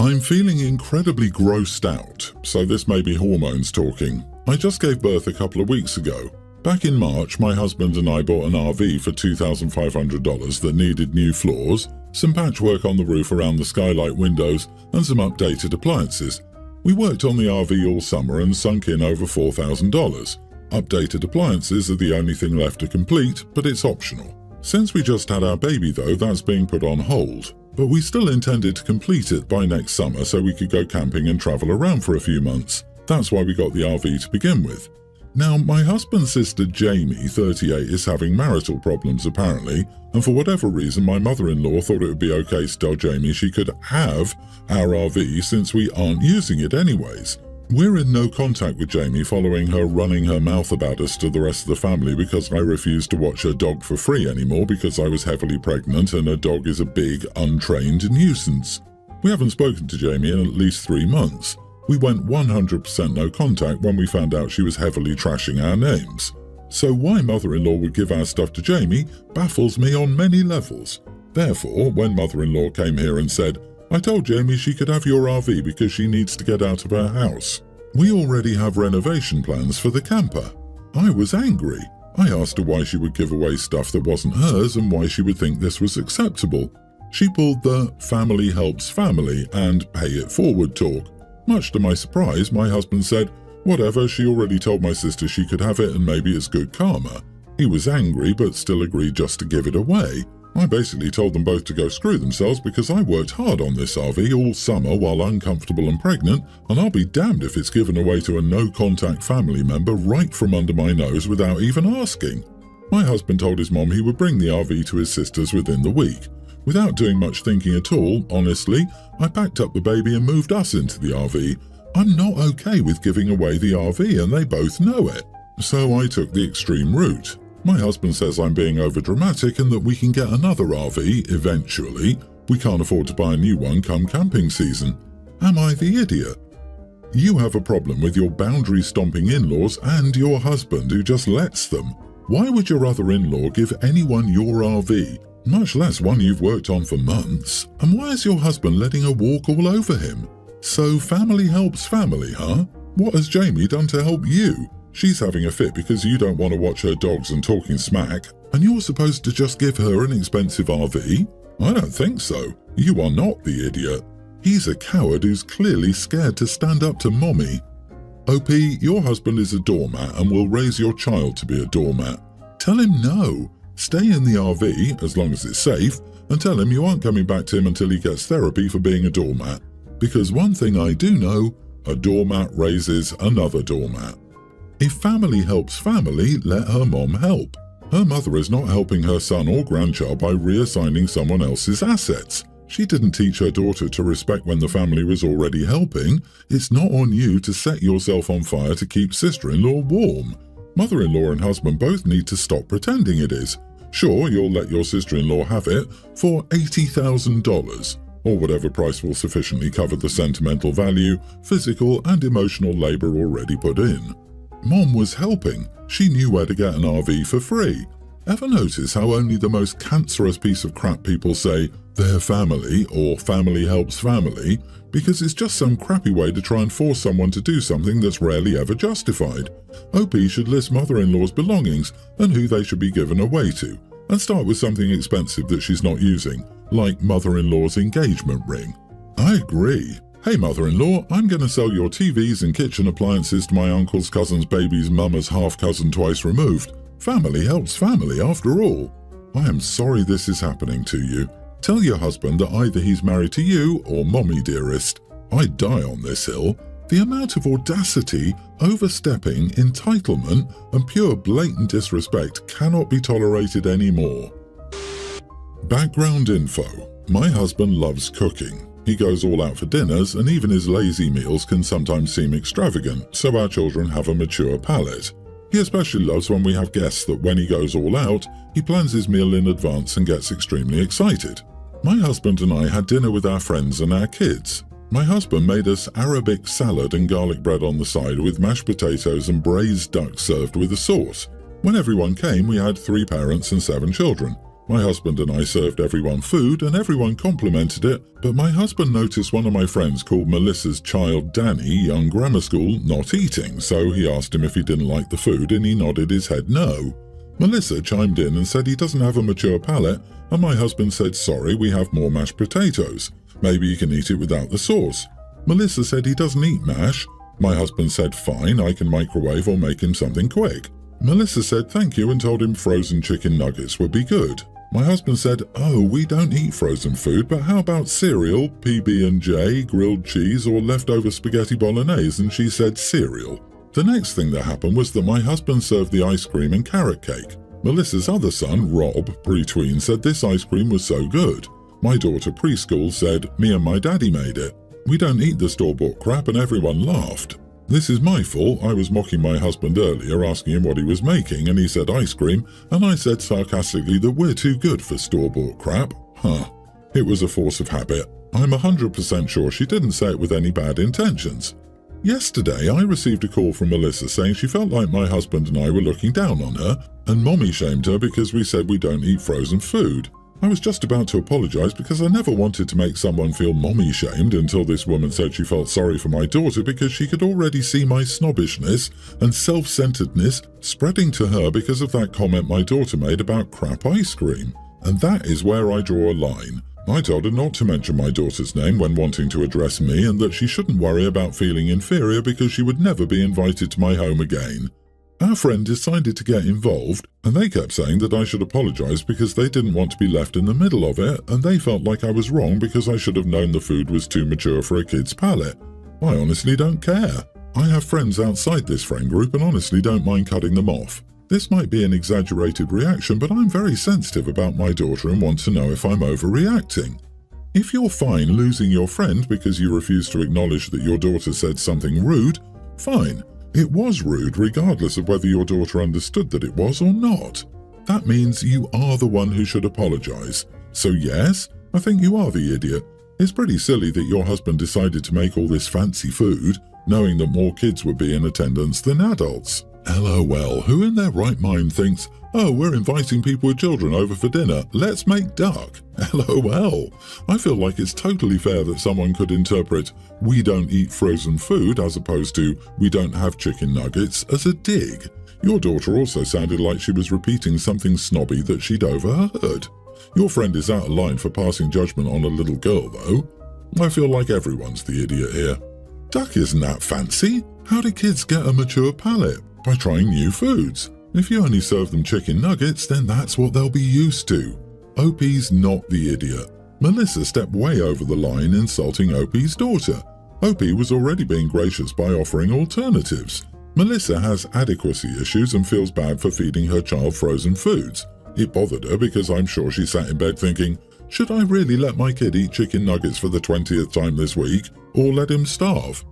I'm feeling incredibly grossed out, so this may be hormones talking. I just gave birth a couple of weeks ago. Back in March, my husband and I bought an RV for $2,500 that needed new floors, some patchwork on the roof around the skylight windows, and some updated appliances. We worked on the RV all summer and sunk in over $4,000. Updated appliances are the only thing left to complete, but it's optional. Since we just had our baby though, that's being put on hold. But we still intended to complete it by next summer so we could go camping and travel around for a few months. That's why we got the RV to begin with. Now, my husband's sister Jamie, 38, is having marital problems apparently, and for whatever reason my mother-in-law thought it would be okay to tell Jamie she could have our RV since we aren't using it anyways. We're in no contact with Jamie following her running her mouth about us to the rest of the family because I refused to watch her dog for free anymore because I was heavily pregnant and her dog is a big, untrained nuisance. We haven't spoken to Jamie in at least 3 months. We went 100% no contact when we found out she was heavily trashing our names. So why mother-in-law would give our stuff to Jamie baffles me on many levels. Therefore, when mother-in-law came here and said, I told Jamie she could have your RV because she needs to get out of her house. We already have renovation plans for the camper. I was angry. I asked her why she would give away stuff that wasn't hers and why she would think this was acceptable. She pulled the family helps family and pay it forward talk. Much to my surprise, my husband said, whatever, she already told my sister she could have it and maybe it's good karma. He was angry but still agreed just to give it away. I basically told them both to go screw themselves because I worked hard on this RV all summer while uncomfortable and pregnant, and I'll be damned if it's given away to a no-contact family member right from under my nose without even asking. My husband told his mom he would bring the RV to his sisters within the week. Without doing much thinking at all, honestly, I packed up the baby and moved us into the RV. I'm not okay with giving away the RV and they both know it. So I took the extreme route. My husband says I'm being overdramatic and that we can get another RV eventually. We can't afford to buy a new one come camping season. Am I the idiot? You have a problem with your boundary-stomping in-laws and your husband who just lets them. Why would your other in-law give anyone your RV, much less one you've worked on for months? And why is your husband letting her walk all over him? So family helps family, huh? What has Jamie done to help you? She's having a fit because you don't want to watch her dogs and talking smack, and you're supposed to just give her an expensive RV? I don't think so. You are not the idiot. He's a coward who's clearly scared to stand up to mommy. OP, your husband is a doormat and will raise your child to be a doormat. Tell him no. Stay in the RV, as long as it's safe, and tell him you aren't coming back to him until he gets therapy for being a doormat. Because one thing I do know, a doormat raises another doormat. If family helps family, let her mom help. Her mother is not helping her son or grandchild by reassigning someone else's assets. She didn't teach her daughter to respect when the family was already helping. It's not on you to set yourself on fire to keep sister-in-law warm. Mother-in-law and husband both need to stop pretending it is. Sure, you'll let your sister-in-law have it for $80,000, or whatever price will sufficiently cover the sentimental value, physical and emotional labor already put in. Mom was helping. She knew where to get an RV for free. Ever notice how only the most cancerous piece of crap people say, their family or family helps family, because it's just some crappy way to try and force someone to do something that's rarely ever justified. OP should list mother-in-law's belongings and who they should be given away to, and start with something expensive that she's not using, like mother-in-law's engagement ring. I agree. Hey mother-in-law, I'm going to sell your TVs and kitchen appliances to my uncle's cousin's baby's mama's half-cousin twice removed. Family helps family after all. I am sorry this is happening to you. Tell your husband that either he's married to you or mommy dearest. I'd die on this hill. The amount of audacity, overstepping, entitlement, and pure blatant disrespect cannot be tolerated anymore. Background info. My husband loves cooking. He goes all out for dinners, and even his lazy meals can sometimes seem extravagant, so our children have a mature palate. He especially loves when we have guests that when he goes all out, he plans his meal in advance and gets extremely excited. My husband and I had dinner with our friends and our kids. My husband made us Arabic salad and garlic bread on the side with mashed potatoes and braised duck served with a sauce. When everyone came, we had 3 parents and 7 children. My husband and I served everyone food and everyone complimented it, but my husband noticed one of my friends called Melissa's child Danny, young grammar school, not eating, so he asked him if he didn't like the food and he nodded his head no. Melissa chimed in and said he doesn't have a mature palate, and my husband said sorry, we have more mashed potatoes. Maybe you can eat it without the sauce. Melissa said he doesn't eat mash. My husband said fine, I can microwave or make him something quick. Melissa said thank you and told him frozen chicken nuggets would be good. My husband said, oh, we don't eat frozen food, but how about cereal, PB&J, grilled cheese or leftover spaghetti bolognese? And she said cereal. The next thing that happened was that my husband served the ice cream and carrot cake. Melissa's other son, Rob, pre-tween, said this ice cream was so good. My daughter, preschool, said, me and my daddy made it. We don't eat the store-bought crap, and everyone laughed. This is my fault. I was mocking my husband earlier, asking him what he was making, and he said ice cream, and I said sarcastically that we're too good for store-bought crap. It was a force of habit. I'm 100% sure she didn't say it with any bad intentions. Yesterday, I received a call from Melissa saying she felt like my husband and I were looking down on her, and mommy shamed her because we said we don't eat frozen food. I was just about to apologize because I never wanted to make someone feel mommy shamed until this woman said she felt sorry for my daughter because she could already see my snobbishness and self-centeredness spreading to her because of that comment my daughter made about crap ice cream. And that is where I draw a line. I told her not to mention my daughter's name when wanting to address me and that she shouldn't worry about feeling inferior because she would never be invited to my home again. Our friend decided to get involved, and they kept saying that I should apologize because they didn't want to be left in the middle of it, and they felt like I was wrong because I should have known the food was too mature for a kid's palate. I honestly don't care. I have friends outside this friend group and honestly don't mind cutting them off. This might be an exaggerated reaction, but I'm very sensitive about my daughter and want to know if I'm overreacting. If you're fine losing your friend because you refuse to acknowledge that your daughter said something rude, fine. It was rude regardless of whether your daughter understood that it was or not. That means you are the one who should apologize. So yes, I think you are the idiot. It's pretty silly that your husband decided to make all this fancy food, knowing that more kids would be in attendance than adults. LOL, who in their right mind thinks, oh, we're inviting people with children over for dinner, let's make duck. LOL. I feel like it's totally fair that someone could interpret, we don't eat frozen food as opposed to, we don't have chicken nuggets as a dig. Your daughter also sounded like she was repeating something snobby that she'd overheard. Your friend is out of line for passing judgment on a little girl, though. I feel like everyone's the idiot here. Duck isn't that fancy. How do kids get a mature palate? By trying new foods. If you only serve them chicken nuggets, then that's what they'll be used to. OP's not the idiot. Melissa stepped way over the line insulting OP's daughter. OP was already being gracious by offering alternatives. Melissa has adequacy issues and feels bad for feeding her child frozen foods. It bothered her because I'm sure she sat in bed thinking, should I really let my kid eat chicken nuggets for the 20th time this week, or let him starve?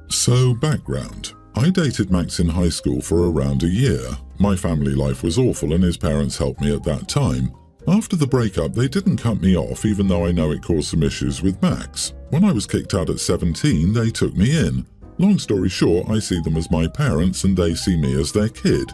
So, background. I dated Max in high school for around a year. My family life was awful and his parents helped me at that time. After the breakup, they didn't cut me off even though I know it caused some issues with Max. When I was kicked out at 17, they took me in. Long story short, I see them as my parents and they see me as their kid.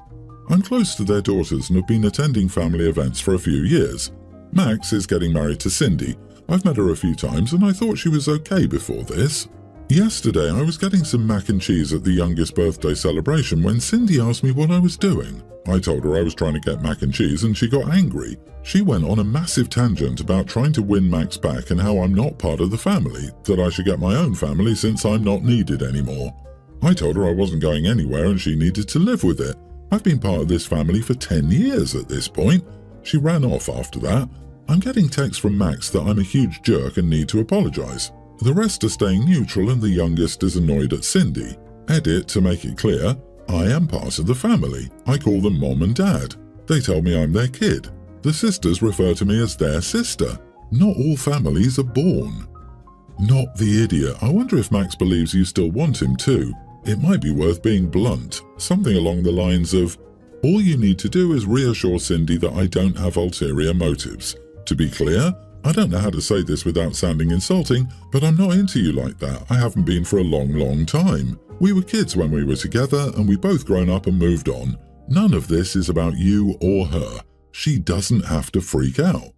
I'm close to their daughters and have been attending family events for a few years. Max is getting married to Cindy. I've met her a few times and I thought she was okay before this. Yesterday, I was getting some mac and cheese at the youngest birthday celebration when Cindy asked me what I was doing. I told her I was trying to get mac and cheese and she got angry. She went on a massive tangent about trying to win Max back and how I'm not part of the family, that I should get my own family since I'm not needed anymore. I told her I wasn't going anywhere and she needed to live with it. I've been part of this family for 10 years at this point. She ran off after that. I'm getting texts from Max that I'm a huge jerk and need to apologize. The rest are staying neutral and the youngest is annoyed at Cindy. Edit to make it clear, I am part of the family. I call them mom and dad. They tell me I'm their kid. The sisters refer to me as their sister. Not all families are born. Not the idiot. I wonder if Max believes you still want him too. It might be worth being blunt. Something along the lines of, all you need to do is reassure Cindy that I don't have ulterior motives. To be clear, I don't know how to say this without sounding insulting, but I'm not into you like that. I haven't been for a long time. We were kids when we were together and we both grown up and moved on. None of this is about you or her. She doesn't have to freak out.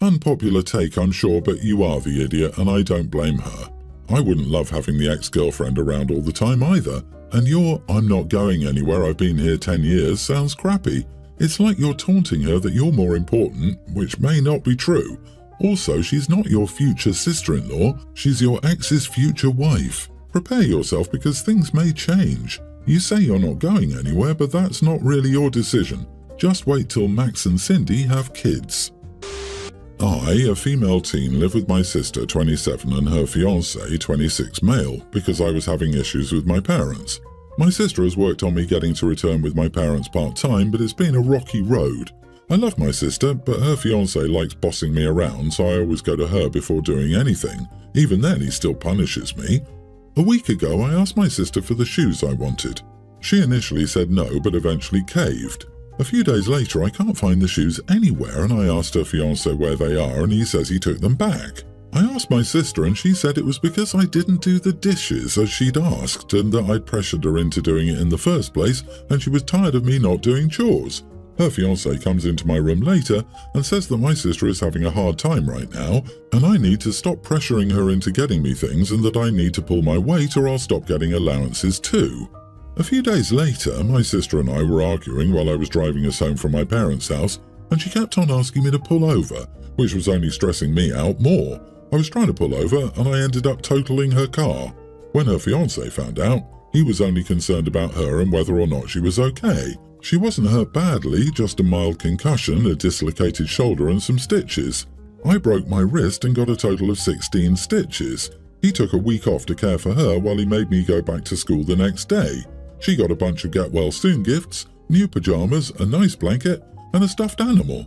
Unpopular take, I'm sure, but you are the idiot and I don't blame her. I wouldn't love having the ex-girlfriend around all the time either. And your "I'm not going anywhere, I've been here 10 years" sounds crappy. It's like you're taunting her that you're more important, which may not be true. Also, she's not your future sister-in-law, she's your ex's future wife. Prepare yourself because things may change. You say you're not going anywhere, but that's not really your decision. Just wait till Max and Cindy have kids. I, a female teen, live with my sister, 27, and her fiancé, 26, male, because I was having issues with my parents. My sister has worked on me getting to return with my parents part-time, but it's been a rocky road. I love my sister, but her fiancé likes bossing me around, so I always go to her before doing anything. Even then, he still punishes me. A week ago, I asked my sister for the shoes I wanted. She initially said no, but eventually caved. A few days later, I can't find the shoes anywhere, and I asked her fiancé where they are, and he says he took them back. I asked my sister, and she said it was because I didn't do the dishes as she'd asked, and that I'd pressured her into doing it in the first place, and she was tired of me not doing chores. Her fiancé comes into my room later and says that my sister is having a hard time right now, and I need to stop pressuring her into getting me things, and that I need to pull my weight or I'll stop getting allowances too. A few days later, my sister and I were arguing while I was driving us home from my parents' house, and she kept on asking me to pull over, which was only stressing me out more. I was trying to pull over, and I ended up totaling her car. When her fiancé found out, he was only concerned about her and whether or not she was okay. She wasn't hurt badly, just a mild concussion, a dislocated shoulder and some stitches. I broke my wrist and got a total of 16 stitches. He took a week off to care for her while he made me go back to school the next day. She got a bunch of get well soon gifts, new pajamas, a nice blanket, and a stuffed animal.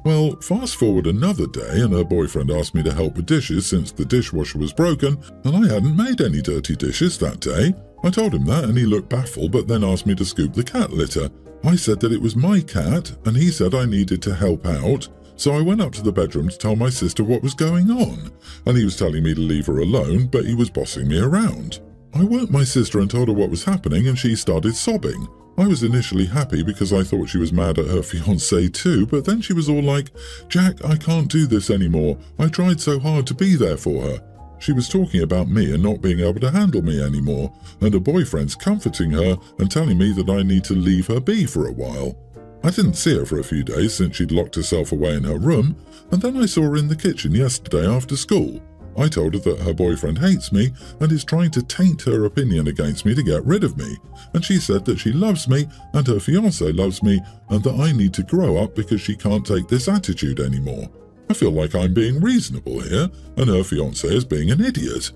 Well, fast forward another day and her boyfriend asked me to help with dishes since the dishwasher was broken and I hadn't made any dirty dishes that day. I told him that and he looked baffled, but then asked me to scoop the cat litter. I said that it was my cat and he said I needed to help out. So I went up to the bedroom to tell my sister what was going on, and he was telling me to leave her alone, but he was bossing me around. I woke my sister and told her what was happening and she started sobbing. I was initially happy because I thought she was mad at her fiancé too, but then she was all like, "Jack, I can't do this anymore. I tried so hard to be there for her." She was talking about me and not being able to handle me anymore, and her boyfriend's comforting her and telling me that I need to leave her be for a while. I didn't see her for a few days since she'd locked herself away in her room, and then I saw her in the kitchen yesterday after school. I told her that her boyfriend hates me and is trying to taint her opinion against me to get rid of me, and she said that she loves me and her fiancé loves me and that I need to grow up because she can't take this attitude anymore. I feel like I'm being reasonable here and her fiancé is being an idiot.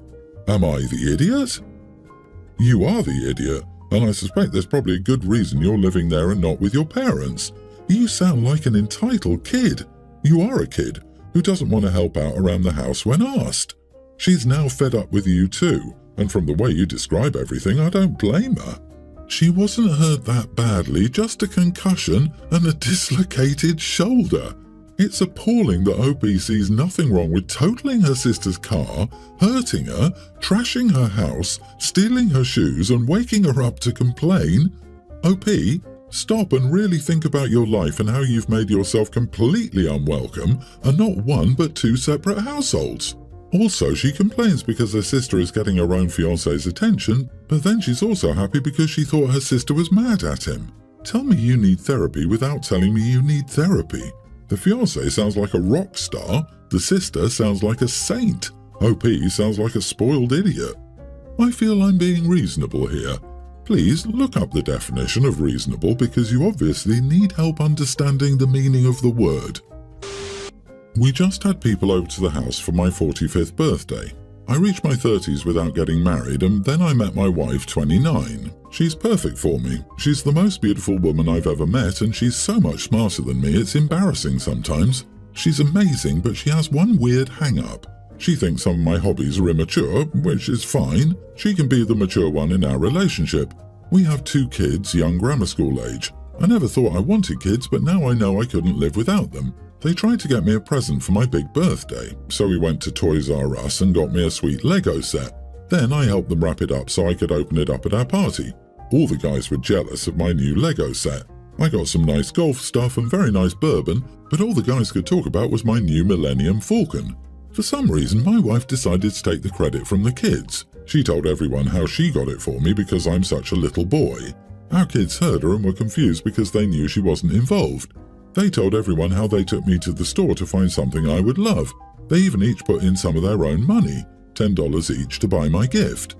Am I the idiot? You are the idiot, and I suspect there's probably a good reason you're living there and not with your parents. You sound like an entitled kid. You are a kid who doesn't want to help out around the house when asked. She's now fed up with you too, and from the way you describe everything, I don't blame her. She wasn't hurt that badly, just a concussion and a dislocated shoulder. It's appalling that OP sees nothing wrong with totaling her sister's car, hurting her, trashing her house, stealing her shoes and waking her up to complain. OP, stop and really think about your life and how you've made yourself completely unwelcome and not one but two separate households. Also, she complains because her sister is getting her own fiancé's attention, but then she's also happy because she thought her sister was mad at him. Tell me you need therapy without telling me you need therapy. The fiancé sounds like a rock star, the sister sounds like a saint, OP sounds like a spoiled idiot. I feel I'm being reasonable here. Please look up the definition of reasonable because you obviously need help understanding the meaning of the word. We just had people over to the house for my 45th birthday. I reached my 30s without getting married and then I met my wife, 29. She's perfect for me. She's the most beautiful woman I've ever met and she's so much smarter than me it's embarrassing sometimes. She's amazing, but she has one weird hang-up. She thinks some of my hobbies are immature, which is fine. She can be the mature one in our relationship. We have 2 kids, young grammar school age. I never thought I wanted kids, but now I know I couldn't live without them. They tried to get me a present for my big birthday, so we went to Toys R Us and got me a sweet Lego set. Then I helped them wrap it up so I could open it up at our party. All the guys were jealous of my new Lego set. I got some nice golf stuff and very nice bourbon, but all the guys could talk about was my new Millennium Falcon. For some reason, my wife decided to take the credit from the kids. She told everyone how she got it for me because I'm such a little boy. Our kids heard her and were confused because they knew she wasn't involved. They told everyone how they took me to the store to find something I would love. They even each put in some of their own money, $10 each, to buy my gift.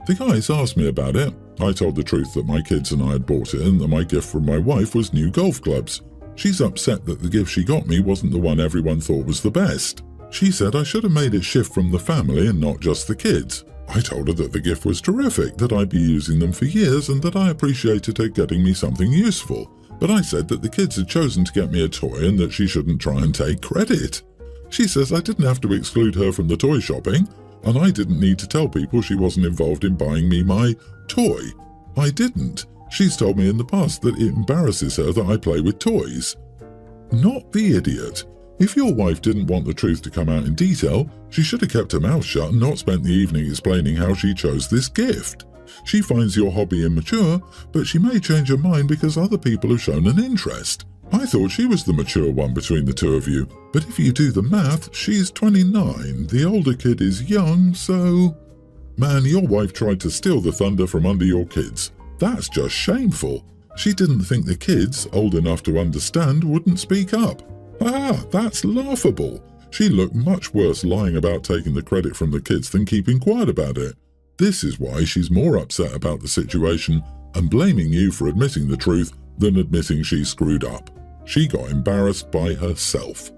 The guys asked me about it. I told the truth that my kids and I had bought it and that my gift from my wife was new golf clubs. She's upset that the gift she got me wasn't the one everyone thought was the best. She said I should have made it shift from the family and not just the kids. I told her that the gift was terrific, that I'd be using them for years and that I appreciated her getting me something useful. But I said that the kids had chosen to get me a toy and that she shouldn't try and take credit. She says I didn't have to exclude her from the toy shopping, and I didn't need to tell people she wasn't involved in buying me my toy. I didn't. She's told me in the past that it embarrasses her that I play with toys. Not the idiot. If your wife didn't want the truth to come out in detail, she should have kept her mouth shut and not spent the evening explaining how she chose this gift. She finds your hobby immature, but she may change her mind because other people have shown an interest. I thought she was the mature one between the two of you, but if you do the math, she's 29, the older kid is young, so… Man, your wife tried to steal the thunder from under your kids. That's just shameful. She didn't think the kids, old enough to understand, wouldn't speak up. Ah, that's laughable. She looked much worse lying about taking the credit from the kids than keeping quiet about it. This is why she's more upset about the situation and blaming you for admitting the truth than admitting she screwed up. She got embarrassed by herself.